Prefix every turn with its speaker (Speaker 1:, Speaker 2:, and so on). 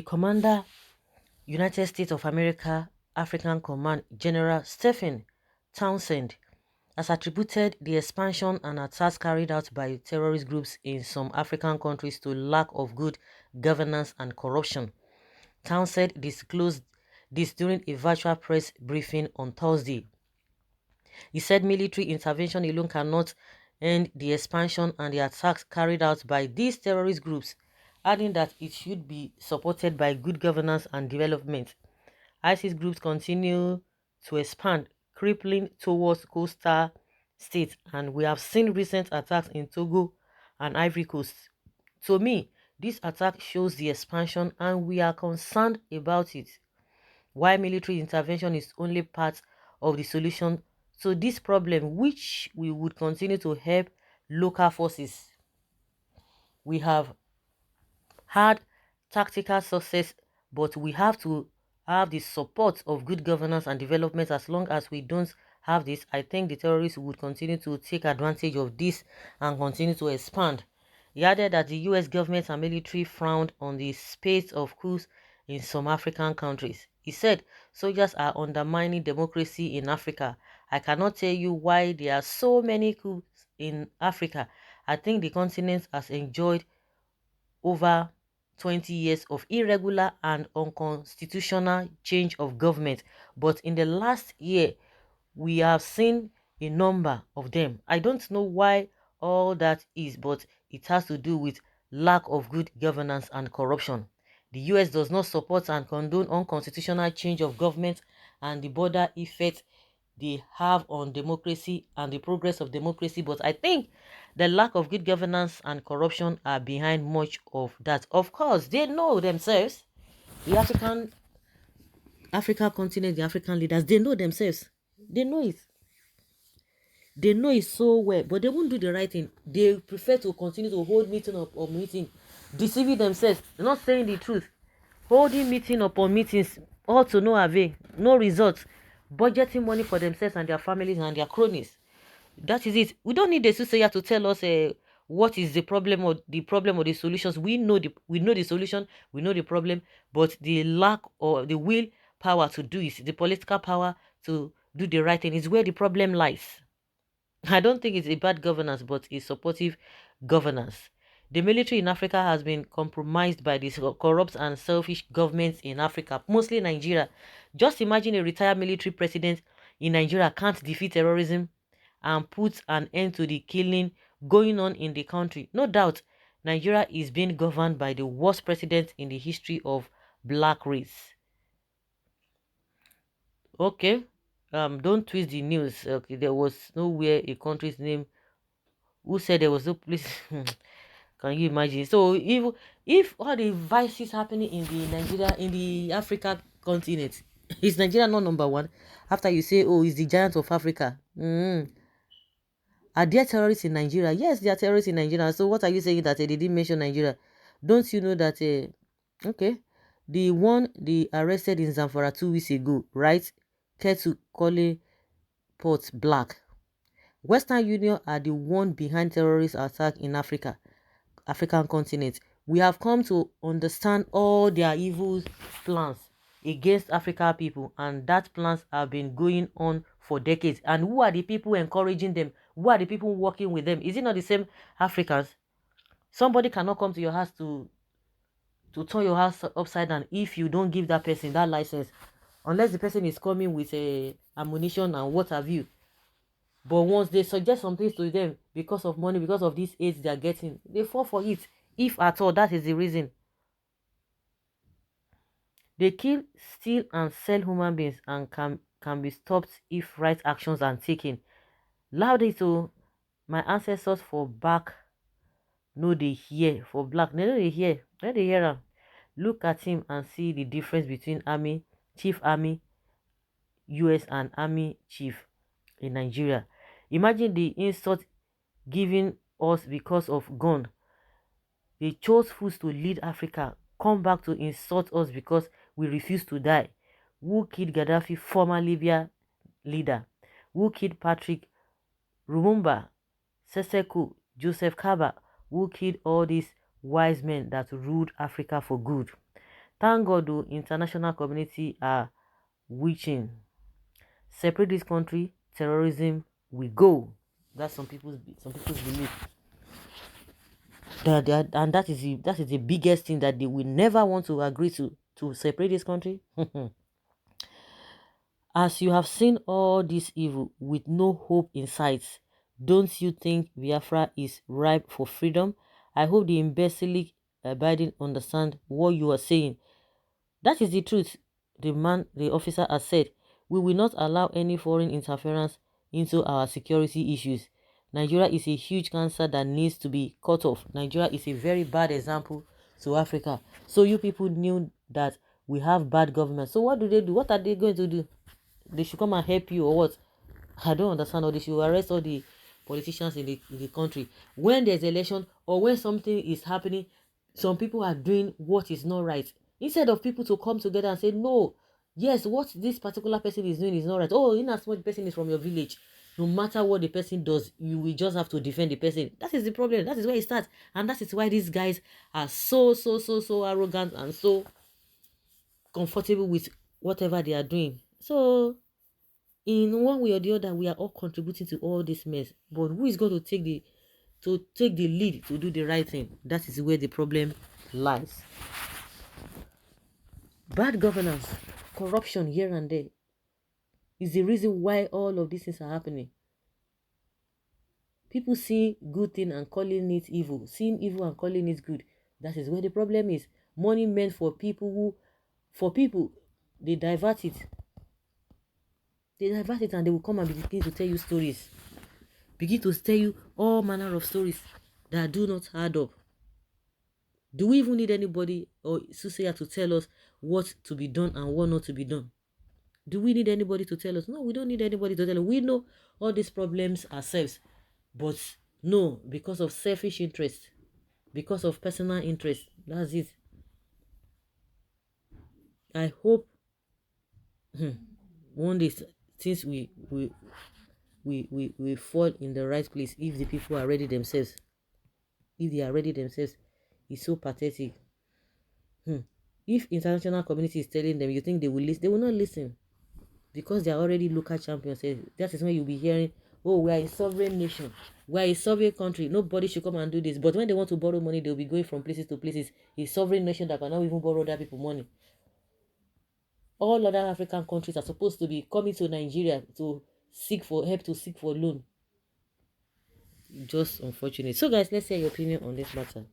Speaker 1: commander, United States of America, African Command, General Stephen Townsend, has attributed the expansion and attacks carried out by terrorist groups in some African countries to lack of good governance and corruption. Townsend disclosed this during a virtual press briefing on Thursday. He said military intervention alone cannot end the expansion and the attacks carried out by these terrorist groups, adding that it should be supported by good governance and development. ISIS groups continue to expand, crippling towards coastal states, and we have seen recent attacks in Togo and Ivory Coast. To me, this attack shows the expansion and we are concerned about it. Why military intervention is only part of the solution to this problem, which we would continue to help local forces. We have had tactical success, but we have to have the support of good governance and development. As long as we don't have this, I think the terrorists would continue to take advantage of this and continue to expand. He added that the US government and military frowned on the spate of coups in some African countries. He said, soldiers are undermining democracy in Africa. I cannot tell you why there are so many coups in Africa. I think the continent has enjoyed over 20 years of irregular and unconstitutional change of government, but in the last year we have seen a number of them. I don't know why all that is, but it has to do with lack of good governance and corruption. The US does not support and condone unconstitutional change of government and the border effect they have on democracy and the progress of democracy, but I think the lack of good governance and corruption are behind much of that. Of course, they know themselves. The Africa continent, the African leaders, they know themselves. They know it. They know it so well, but they won't do the right thing. They prefer to continue to hold meeting upon meeting, deceiving themselves. They're not saying the truth. Holding meeting upon meetings, all to no avail, no results. Budgeting money for themselves and their families and their cronies. That is it. We don't need the soothsayer to tell us what is the problem or the solutions. We know the solution, we know the problem, but the lack or the will power to do it, the political power to do the right thing is where the problem lies. I don't think it's a bad governance, but it's supportive governance. The military in Africa has been compromised by these corrupt and selfish governments in Africa, mostly Nigeria. Just imagine a retired military president in Nigeria can't defeat terrorism and put an end to the killing going on in the country. No doubt, Nigeria is being governed by the worst president in the history of black race. Okay, don't twist the news. Okay, there was nowhere a country's name. Who said there was no place? Can you imagine? So if all the vices happening in the Nigeria in the Africa continent, is Nigeria not number one? After you say, oh, it's the giant of Africa. Are there terrorists in Nigeria? Yes, there are terrorists in Nigeria. So what are you saying that they didn't mention Nigeria? Don't you know that? Okay, the one they arrested in Zamfara 2 weeks ago, right? Ketu Kole Port Black. Western Union are the one behind terrorist attack in African continent. We have come to understand all their evil plans against African people, and that plans have been going on for decades. And who are the people encouraging them? Who are the people working with them? Is it not the same Africans? Somebody cannot come to your house to turn your house upside down if you don't give that person that license, unless the person is coming with a ammunition and what have you. But once they suggest some things to them because of money, because of this aids they are getting, they fall for it. If at all, that is the reason. They kill, steal, and sell human beings and can be stopped if right actions are taken. Loudly to my ancestors for back, no they hear. For black, no they hear. No they hear am. Look at him and see the difference between army, chief army, US and army chief in Nigeria. Imagine the insult given us because of gun. They chose fools to lead Africa, come back to insult us because we refuse to die. Who killed Gaddafi, former Libya leader? Who killed Patrick Lumumba, ß⁰K⁰, Joseph Kaba? Who killed all these wise men that ruled Africa for good? Thank God the international community are witching. Separate this country, terrorism we go. That's some people's belief. And that is the biggest thing, that they will never want to agree to separate this country. As you have seen all this evil with no hope in sight, don't you think Biafra is ripe for freedom? I hope the imbecile Biden understand what you are saying. That is the truth. The officer has said, we will not allow any foreign interference into our security issues. Nigeria is a huge cancer that needs to be cut off. Nigeria is a very bad example to Africa. So you people knew that we have bad government. So what do they do? What are they going to do? They should come and help you or what? I don't understand. Or they should arrest all the politicians in the country. When there's election or when something is happening, some people are doing what is not right. Instead of people to come together and say, no, yes, what this particular person is doing is not right. Oh, in as much the person is from your village, no matter what the person does, you will just have to defend the person. That is the problem. That is where it starts. And that is why these guys are so arrogant and so comfortable with whatever they are doing. So in one way or the other, we are all contributing to all this mess. But who is going to take the lead to do the right thing? That is where the problem lies. Bad governance, corruption here and there is the reason why all of these things are happening. People see good thing and calling it evil, seeing evil and calling it good. That is where the problem is. Money meant for people they divert it. They divert it and they will come and begin to tell you stories. Begin to tell you all manner of stories that do not add up. Do we even need anybody or soothsayer to tell us what to be done and what not to be done? Do we need anybody to tell us? No, we don't need anybody to tell us. We know all these problems ourselves. But no, because of selfish interest, because of personal interest, that's it. I hope one day, since we fall in the right place, if the people are ready themselves. If they are ready themselves, it's so pathetic. If international community is telling them, you think they will listen? They will not listen, because they are already local champions. That is when you'll be hearing, oh, we are a sovereign nation, we are a sovereign country, nobody should come and do this. But when they want to borrow money, they'll be going from places to places. A sovereign nation that cannot even borrow other people money. All other African countries are supposed to be coming to Nigeria to seek for help, to seek for loan. Just unfortunate. So guys, let's hear your opinion on this matter.